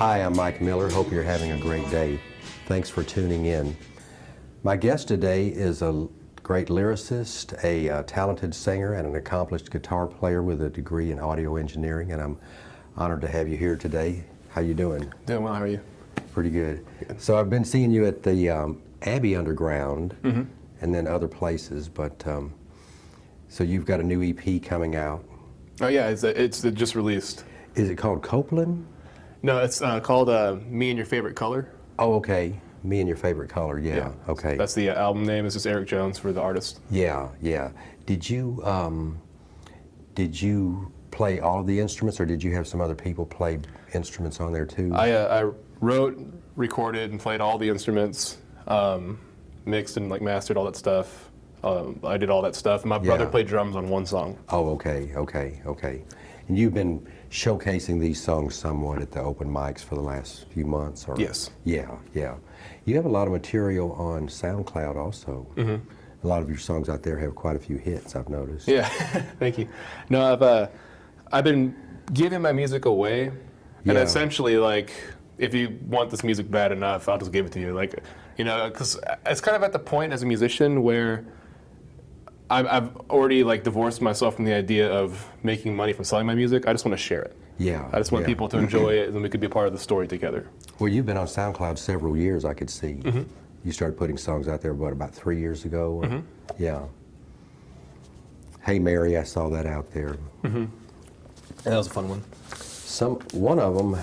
Hi, I'm Mike Miller. Hope you're having a great day. Thanks for tuning in. My guest today is a great lyricist, a talented singer, and an accomplished guitar player with a degree in audio engineering, and I'm honored to have you here today. How you doing? Doing well, how are you? Pretty good. So I've been seeing you at the Abbey Underground and then other places, but so you've got a new EP coming out. Oh yeah, it's just released. Is it called Copeland? No, it's called Me and Your Favorite Color. Oh, okay. Me and Your Favorite Color, yeah. Okay. That's the album name. It's just Eric Jones for the artist. Yeah, yeah. Did you play all of the instruments, or did you have some other people play instruments on there too? I wrote, recorded, and played all the instruments, mixed and mastered all that stuff. I did all that stuff. My brother played drums on one song. Oh, okay. And you've been showcasing these songs somewhat at the open mics for the last few months, or? Yes. Yeah. You have a lot of material on SoundCloud also. A lot of your songs out there have quite a few hits, I've noticed. Yeah, thank you. No, I've been giving my music away, and essentially, if you want this music bad enough, I'll just give it to you. Because it's kind of at the point as a musician where I've already divorced myself from the idea of making money from selling my music. I just want to share it. Yeah. I just want people to enjoy it, and we could be a part of the story together. Well, you've been on SoundCloud several years, I could see. You started putting songs out there, about 3 years ago? Yeah. Hey Mary, I saw that out there. Yeah, that was a fun one. One of them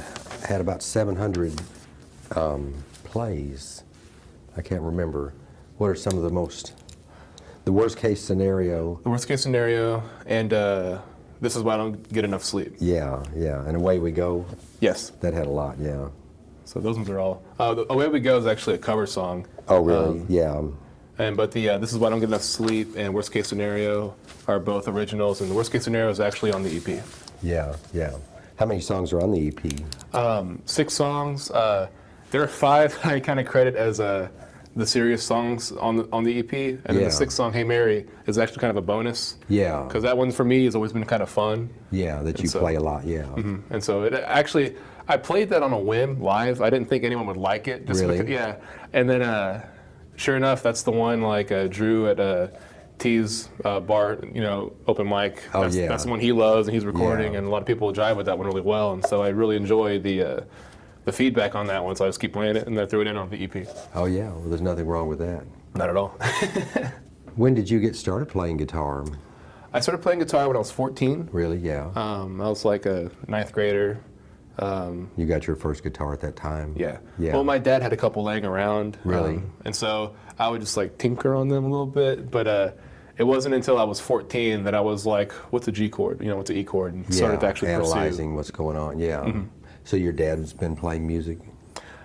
had about 700 plays. I can't remember. What are some of the worst case scenario? The worst case scenario, and this is why I don't get enough sleep. Yeah, and Away We Go? Yes. That had a lot, yeah. So those ones are all. Away We Go is actually a cover song. Oh, really? Yeah. But This Is Why I Don't Get Enough Sleep and Worst Case Scenario are both originals, and the Worst Case Scenario is actually on the EP. Yeah. How many songs are on the EP? 6 songs. There are 5 I kind of credit as the serious songs on the EP, and then the 6th song, Hey Mary, is actually kind of a bonus. Yeah. Because that one for me has always been kind of fun. Yeah, that you play a lot, yeah. And so it actually, I played that on a whim live. I didn't think anyone would like it. Really? Because, and then sure enough, that's the one Drew at T's bar, open mic. That's the one he loves, and he's recording, and a lot of people jive with that one really well. And so I really enjoy the feedback on that one, so I just keep playing it, and then I threw it in on the EP. Oh yeah, well there's nothing wrong with that. Not at all. When did you get started playing guitar? I started playing guitar when I was 14. Really, yeah. I was like a 9th grader. You got your first guitar at that time? Yeah. Yeah. Well, my dad had a couple laying around. Really? And so I would just tinker on them a little bit, but it wasn't until I was 14 that I was like, what's a G chord? What's an E chord? And started to actually analyzing what's going on, yeah. So your dad's been playing music?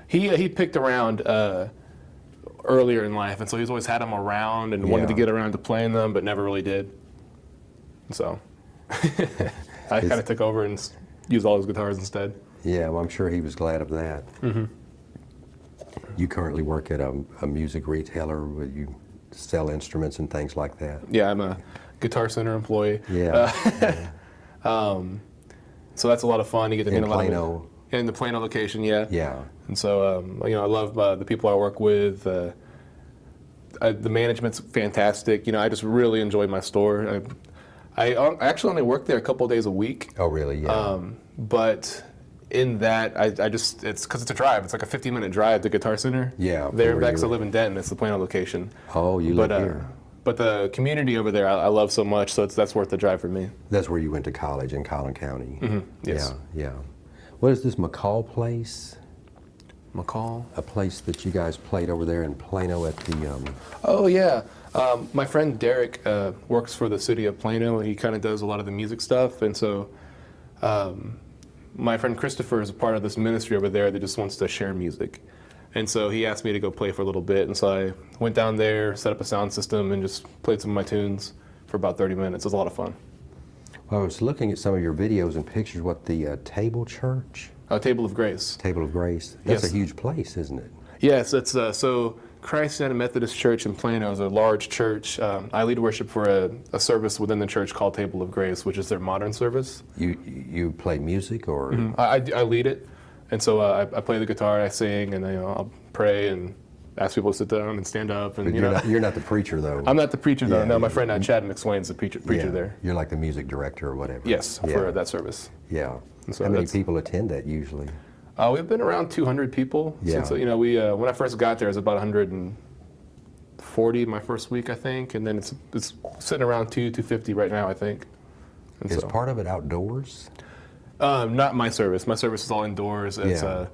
He picked around earlier in life, and so he's always had them around and wanted to get around to playing them, but never really did. So I kind of took over and used all his guitars instead. Yeah, well, I'm sure he was glad of that. You currently work at a music retailer where you sell instruments and things like that? Yeah, I'm a Guitar Center employee. Yeah. So that's a lot of fun. You get to meet a lot Plano. In the Plano location, yeah. Yeah. And so, I love the people I work with. The management's fantastic. I just really enjoy my store. I actually only work there a couple of days a week. Oh, really? Yeah. But in that, it's because it's a drive. It's like a 15-minute drive to Guitar Center. Yeah. There, because I live in Denton. It's the Plano location. Oh, you live here. But the community over there, I love so much. So that's worth the drive for me. That's where you went to college in Collin County. Yes. Yeah. What is this McCall place? McCall? A place that you guys played over there in Plano at the... Oh, yeah. My friend Derek works for the city of Plano, and he kind of does a lot of the music stuff. And so my friend Christopher is a part of this ministry over there that just wants to share music. And so he asked me to go play for a little bit. And so I went down there, set up a sound system, and just played some of my tunes for about 30 minutes. It was a lot of fun. Well, I was looking at some of your videos and pictures. What, the Table Church? Table of Grace. Table of Grace. That's Yes. a huge place, isn't it? Yes, it's so Christ United Methodist Church in Plano is a large church. I lead worship for a service within the church called Table of Grace, which is their modern service. You play music or? I lead it, And so I play the guitar, I sing, and I'll pray and ask people to sit down and stand up. And But you're not the preacher, though. I'm not the preacher though. Yeah, No, my friend Chad McSwain's the preacher Yeah. there. You're like the music director or whatever. Yes, Yeah. for that service. Yeah. And so How many that's- people attend that usually? We've been around 200 people Yeah. since we when I first got there, it was about 140 my first week, I think, and then it's sitting around 250 right now, I think. And Is so, part of it outdoors? not my service. My service is all indoors. It's Yeah.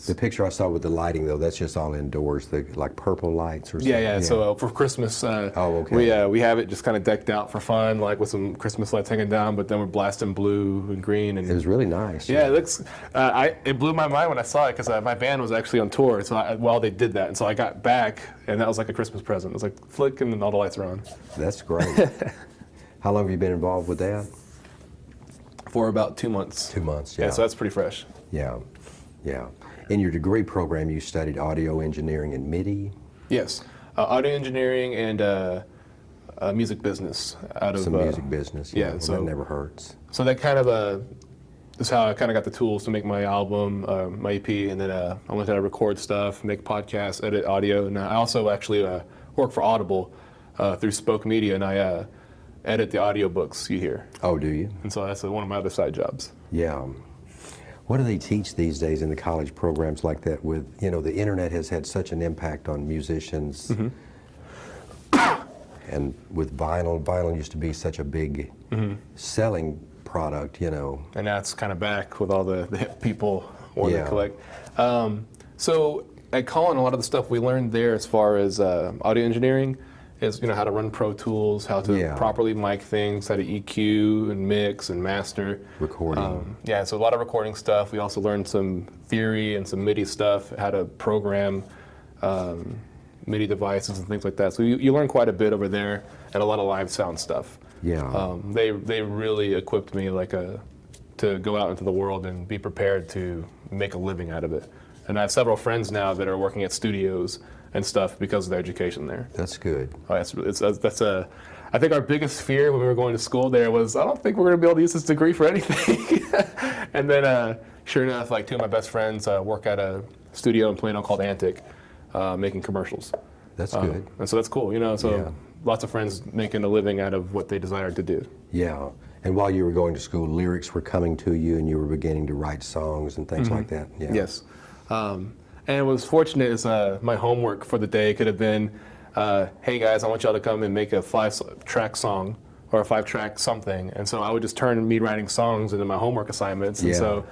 The picture I saw with the lighting, though, that's just all indoors, like purple lights or something. yeah. So for Christmas, okay. we have it just kind of decked out for fun, like with some Christmas lights hanging down. But then we're blasting blue and green and It was really nice. yeah, it looks. It blew my mind when I saw it because my band was actually on tour. So while they did that, and so I got back, and that was like a Christmas present. It was like flick, and then all the lights are on. That's great. How long have you been involved with that? For about 2 months. 2 months, yeah. Yeah, so that's pretty fresh. Yeah, yeah. In your degree program, you studied audio engineering and MIDI, Yes, audio engineering and music business out of some music business. yeah, Well, so- that never hurts. So that kind of is how I kind of got the tools to make my album, my EP, and then I learned how to record stuff, make podcasts, edit audio, and I also actually work for Audible through Spoke Media, and I edit the audiobooks you hear, Oh, do you? and so that's one of my other side jobs. Yeah. What do they teach these days in the college programs like that with, the internet has had such an impact on musicians. Mm-hmm. And with vinyl used to be such a big selling product, And that's kind of back with all the hip people wanting Yeah. to collect. So at Colin, a lot of the stuff we learned there as far as audio engineering is, how to run Pro Tools, how to Yeah. properly mic things, how to EQ and mix and master. Recording. Yeah, so a lot of recording stuff. We also learned some theory and some MIDI stuff, how to program MIDI devices and things like that. So you learn quite a bit over there, and a lot of live sound stuff. Yeah. They really equipped me to go out into the world and be prepared to make a living out of it. And I have several friends now that are working at studios and stuff because of their education there. That's good. Oh, I think our biggest fear when we were going to school there was, I don't think we're going to be able to use this degree for anything. And then, sure enough, like two of my best friends work at a studio in Plano called Antic, making commercials. That's good. And so that's cool, So Yeah. lots of friends making a living out of what they desired to do. Yeah. And while you were going to school, lyrics were coming to you and you were beginning to write songs and things like that. Yeah. Yes. And what was fortunate is my homework for the day could have been, hey guys, I want y'all to come and make a 5-track song or a 5-track something. And so I would just turn me writing songs into my homework assignments. And Yeah. so,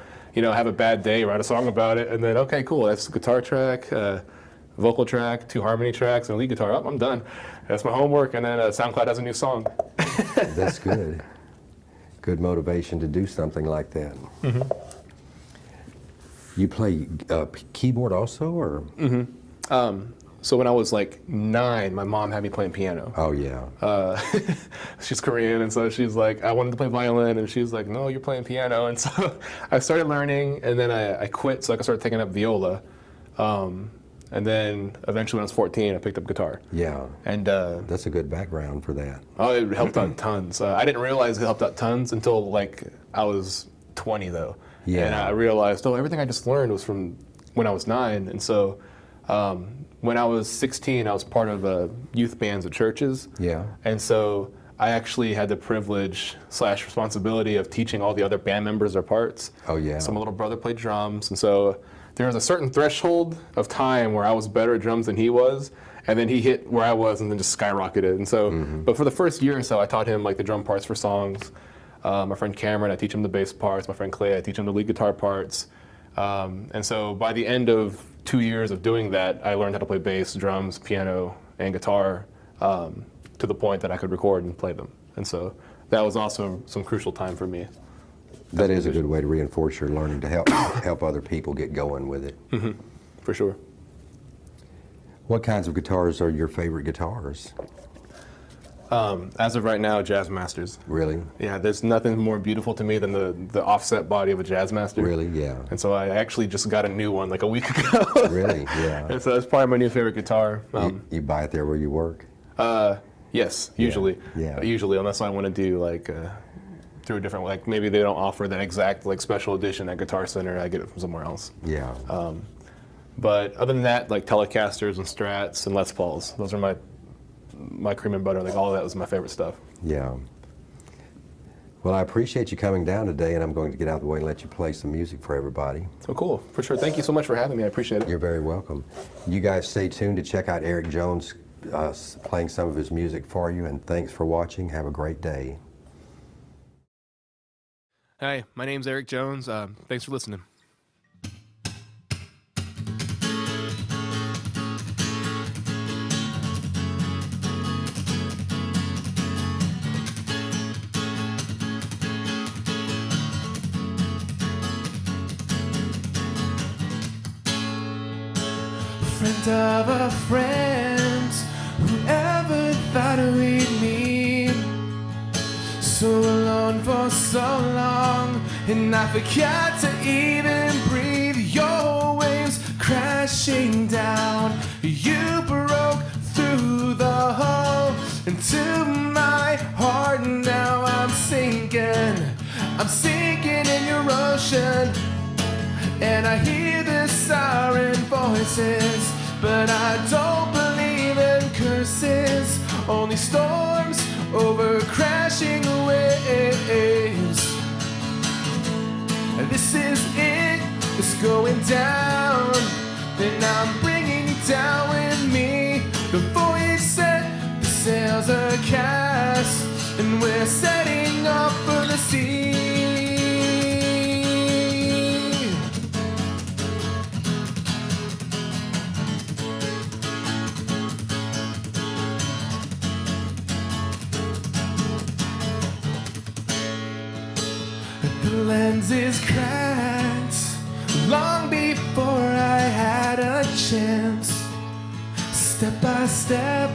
have a bad day, write a song about it, and then, okay, cool, that's a guitar track, vocal track, 2 harmony tracks, and a lead guitar. Oh, I'm done. That's my homework, and then SoundCloud has a new song. That's good. Good motivation to do something like that. You play keyboard also, or? So when I was like 9, my mom had me playing piano. Oh yeah. She's Korean, and so she's like, I wanted to play violin, and she's like, no, you're playing piano. And so I started learning, and then I quit so I could start taking up viola. And then eventually when I was 14, I picked up guitar. Yeah. And That's a good background for that. oh, it helped out tons. I didn't realize it helped out tons until like I was 20 though. Yeah. And I realized, everything I just learned was from when I was 9. And so when I was 16, I was part of youth bands at churches. Yeah. And so I actually had the privilege / responsibility of teaching all the other band members their parts. Oh yeah. So my little brother played drums, and so there was a certain threshold of time where I was better at drums than he was, and then he hit where I was and then just skyrocketed. And so, but for the first year or so, I taught him like the drum parts for songs. My friend Cameron, I teach him the bass parts. My friend Clay, I teach him the lead guitar parts. And so by the end of 2 years of doing that, I learned how to play bass, drums, piano, and guitar to the point that I could record and play them. And so that was also some crucial time for me. That is a good way to reinforce your learning to help other people get going with it. For sure. What kinds of guitars are your favorite guitars? As of right now, Jazz Masters. Really? Yeah, there's nothing more beautiful to me than the offset body of a Jazz Master. Really? Yeah. And so I actually just got a new one like a week ago. Really? Yeah. And so that's probably my new favorite guitar. You buy it there where you work? Yes, usually. Yeah. Usually, unless I want to do like through a different, like maybe they don't offer that exact like special edition at Guitar Center. I get it from somewhere else. Yeah. But other than that, like Telecasters and Strats and Les Pauls, those are my cream and butter. Like all of that was my favorite stuff. Yeah. Well, I appreciate you coming down today, and I'm going to get out of the way and let you play some music for everybody. So cool, for sure. Thank you so much for having me. I appreciate it. You're very welcome. You guys stay tuned to check out Eric Jones playing some of his music for you, and thanks for watching. Have a great day. Hi, my name's Eric Jones. Thanks for listening. Friend of a friend, whoever thought we'd meet? So alone for so long, and I forgot to even breathe. Your waves crashing down, you broke through the hole into my heart. Now I'm sinking in your ocean. And I hear the siren voices, but I don't believe in curses. Only storms over crashing waves. And this is it, it's going down. And I'm bringing you down with me. The voyage set, the sails are cast, and we're setting off for the sea. The lens is cracked long before I had a chance. Step by step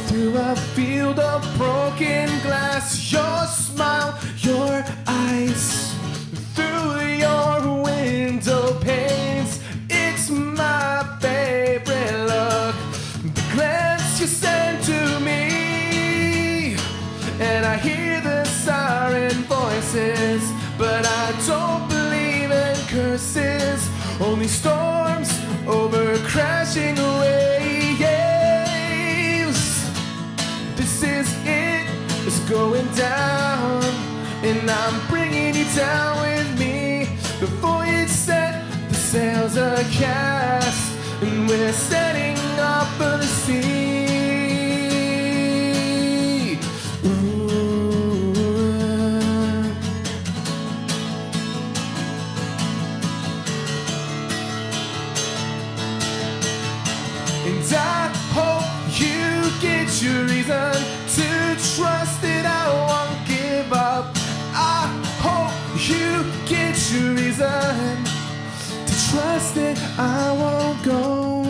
through a field of broken glass. Your smile, your eyes through your window panes. It's my favorite look, the glance you send to me. And I hear the siren voices, but I don't believe in curses. Only storms over crashing waves. This is it, it's going down. And I'm bringing you down with me. The voyage set, the sails are cast, and we're setting off for the sea. And I hope you get your reason to trust that I won't give up. I hope you get your reason to trust that I won't go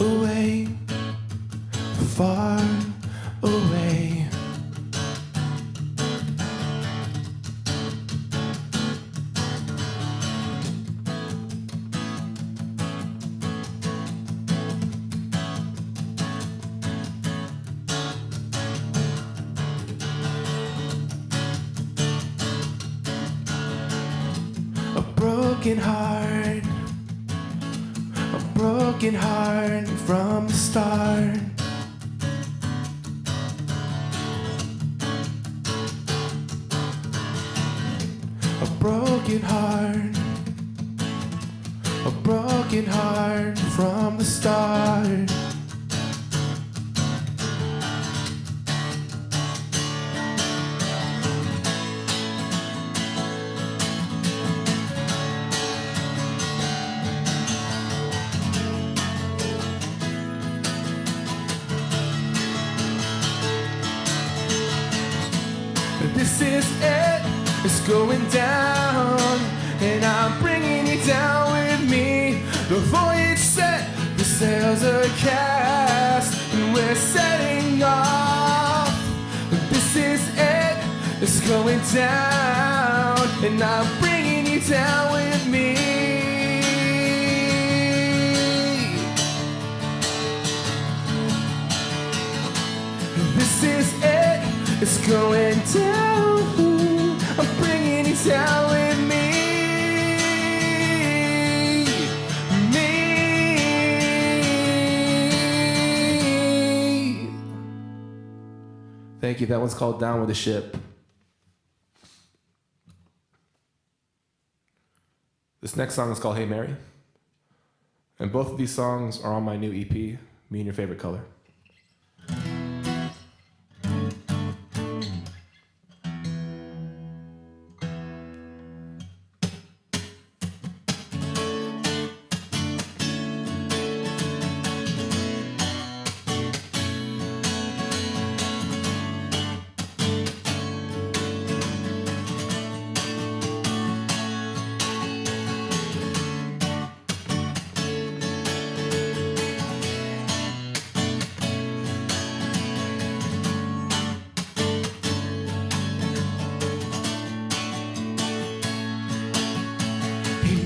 away, far away. A broken heart from the start. A broken heart from the start. This is it, it's going down, and I'm bringing you down with me. The voyage set, the sails are cast, and we're setting off. This is it, it's going down, and I'm bringing you down with me. This is it, it's going down. I'm bringing you down with me. Thank you. That one's called Down with the Ship. This next song is called Hey Mary. And both of these songs are on my new EP, Me and Your Favorite Color.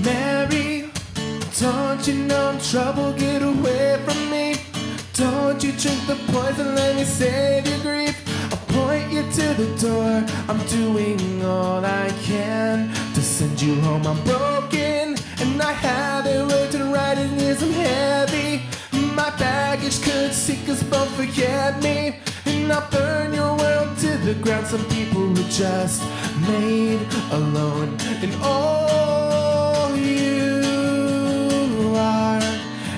Mary, don't you know I'm trouble? Get away from me. Don't you drink the poison, let me save your grief. I'll point you to the door. I'm doing all I can to send you home. I'm broken and I haven't worked and writing isn't heavy. My baggage could sink us both, forget me. And I'll burn your world to the ground. Some people were just made alone. And all you are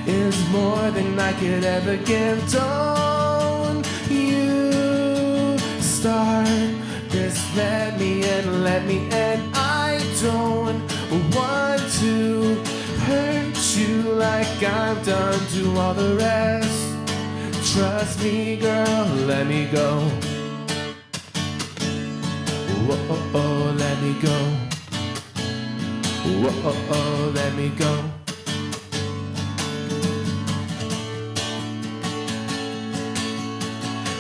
is more than I could ever give. Don't you start this, let me in, let me in. I don't want to hurt you like I've done to all the rest. Trust me, girl, let me go. Whoa, oh, oh, let me go. Whoa, oh, oh, let me go.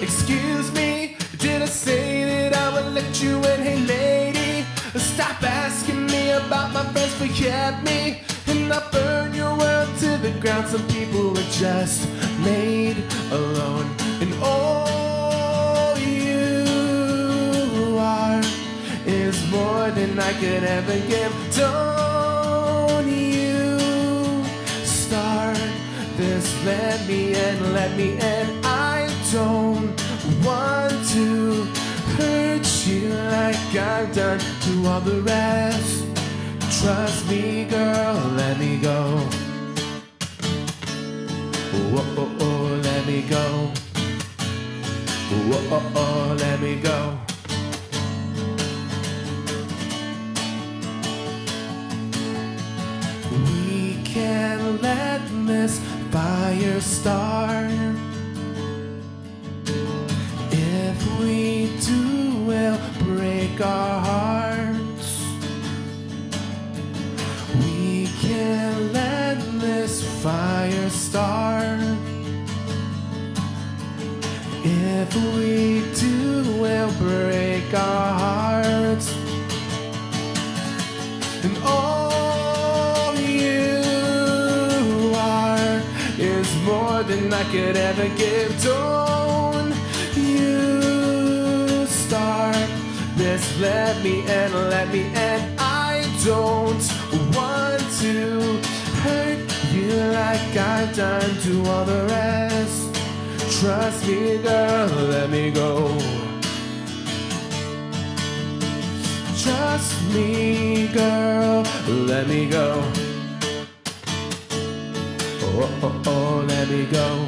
Excuse me, did I say that I would let you in? Hey lady, stop asking me about my friends, forget me. And I burn your world to the ground. Some people are just made alone. And all you are is more than I could ever give. Don't you start this, let me in, let me in. I don't want to hurt you like I've done to all the rest. Trust me, girl, let me go. Whoa, oh, oh, let me go. Whoa, oh, oh, let me go. We can't let this fire start. If we do, we'll break our hearts. We can't let this fire start. If we do, we'll break our hearts. And all you are is more than I could ever give. Don't you start this, let me in, let me in. I don't want to hurt you like I've done to all the rest. Trust me, girl, let me go. Trust me, girl, let me go. Oh, oh, oh, let me go.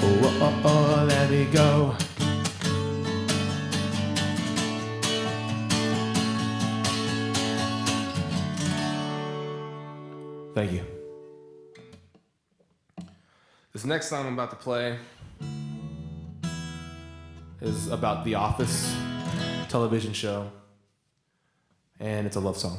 Oh, oh, oh, let me go. Thank you. This next song I'm about to play is about The Office television show, and it's a love song.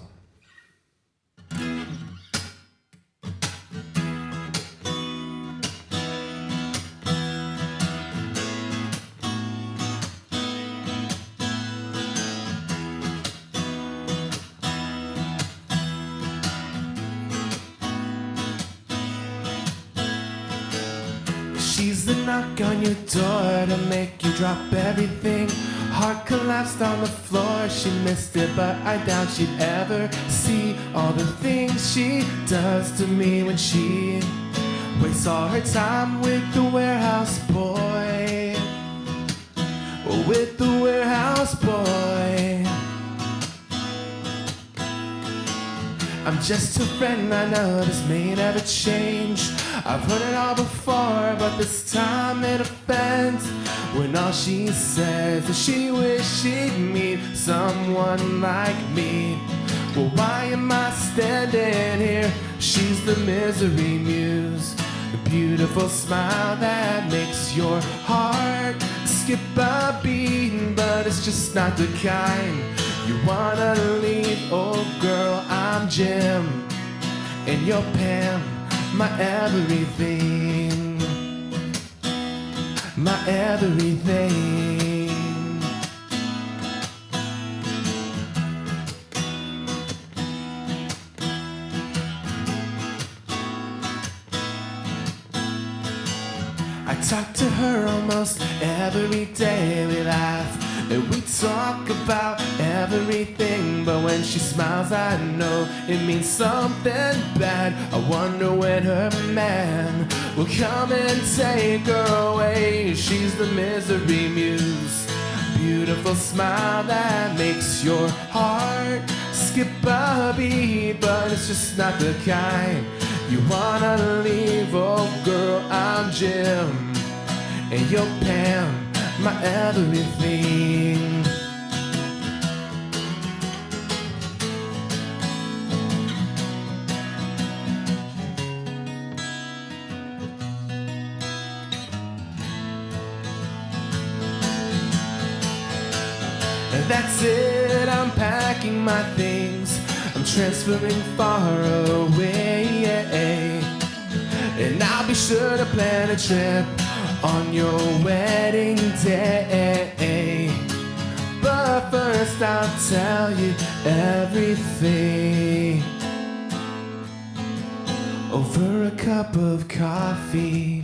She's the knock on your door to make you drop everything. Heart collapsed on the floor, she missed it, but I doubt she'd ever see all the things she does to me when she wastes all her time with the warehouse boy. Oh, with the warehouse boy. I'm just a friend, I know this may never change. I've heard it all before, but this time it offends. When all she says is she wishes she'd meet someone like me. Well, why am I standing here? She's the misery muse, the beautiful smile that makes your heart skip a beat. But it's just not the kind you wanna leave. Oh girl, I'm Jim, and you're Pam, my everything, my everything. I talk to her almost every day. We laugh and we talk about everything, but when she smiles I know it means something bad. I wonder when her man will come and take her away. She's the misery muse, beautiful smile that makes your heart skip a beat. But it's just not the kind you wanna leave. Oh girl, I'm Jim, and you're Pam, my everything. And that's it, I'm packing my things, I'm transferring far away, and I'll be sure to plan a trip on your wedding day. But first I'll tell you everything over a cup of coffee.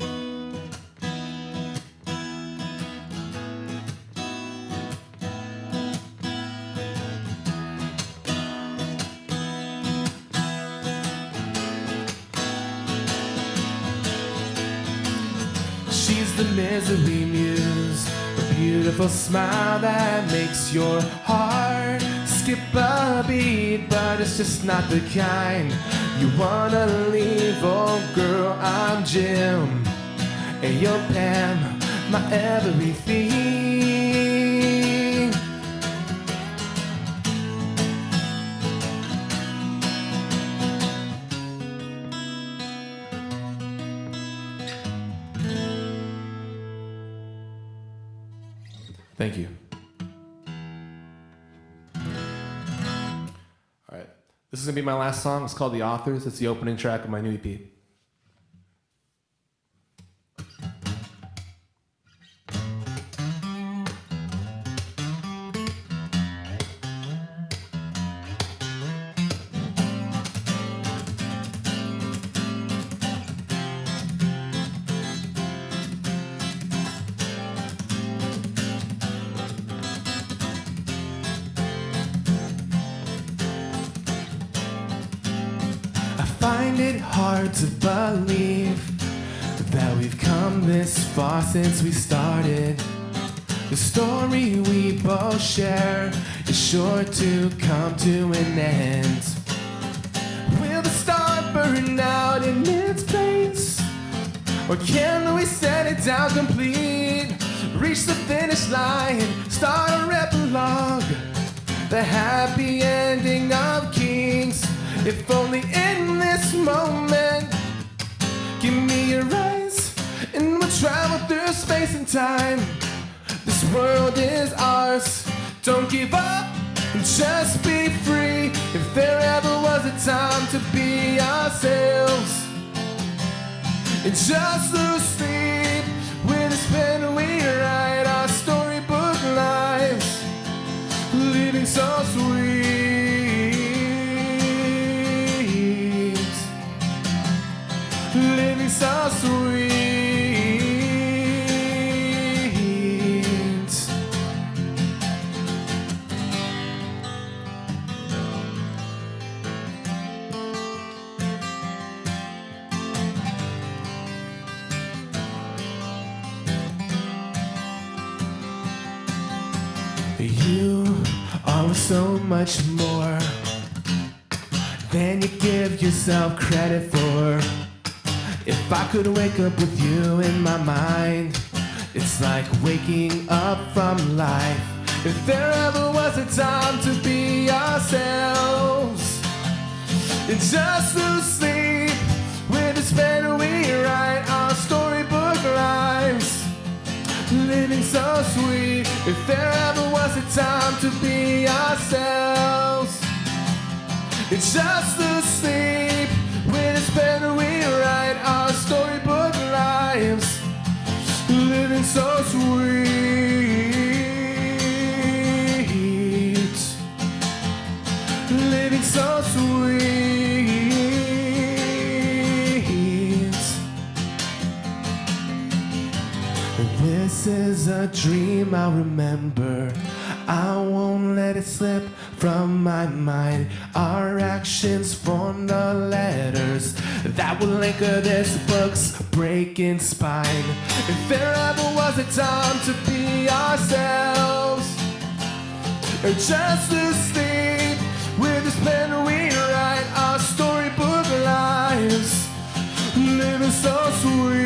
She's the misery muse, a beautiful smile that makes your heart skip a beat. But it's just not the kind you wanna leave. Oh girl, I'm Jim, and you're Pam, my everything. Thank you. All right. This is going to be my last song. It's called The Authors. It's the opening track of my new EP. Find it hard to believe that we've come this far since we started. The story we both share is sure to come to an end. Will the star burn out in its place, or can we set it down complete? Reach the finish line, start a epilogue, the happy ending of Kings. If only in this moment, give me your eyes, and we'll travel through space and time. This world is ours, don't give up, just be free. If there ever was a time to be ourselves and just lose sleep, with a pen we write our storybook lives, living so sweet. Living so sweet. so much more than you give yourself credit for. If I could wake up with you in my mind, it's like waking up from life. If there ever was a time to be ourselves and just lose sleep, with this pen we write our storybook lives, living so sweet. If there ever was a time to be ourselves, it's just to sleep. With this pen we write our storybook lives, living so sweet, living so sweet. This is a dream I'll remember. I won't let it slip from my mind. Our actions form the letters that will anchor this book's breaking spine. If there ever was a time to be ourselves, or just to sleep, with this pen we write our storybook lives, living so sweet,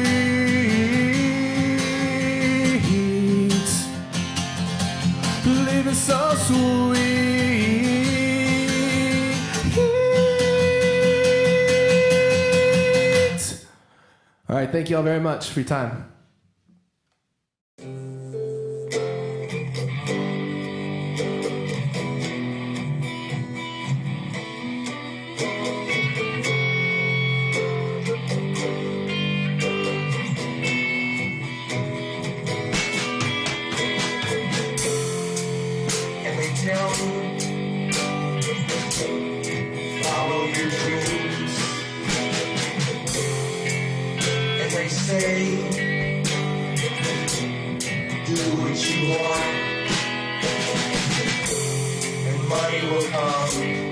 living so sweet. All right, thank you all very much for your time. Follow your dreams, and they say, do what you want, and money will come.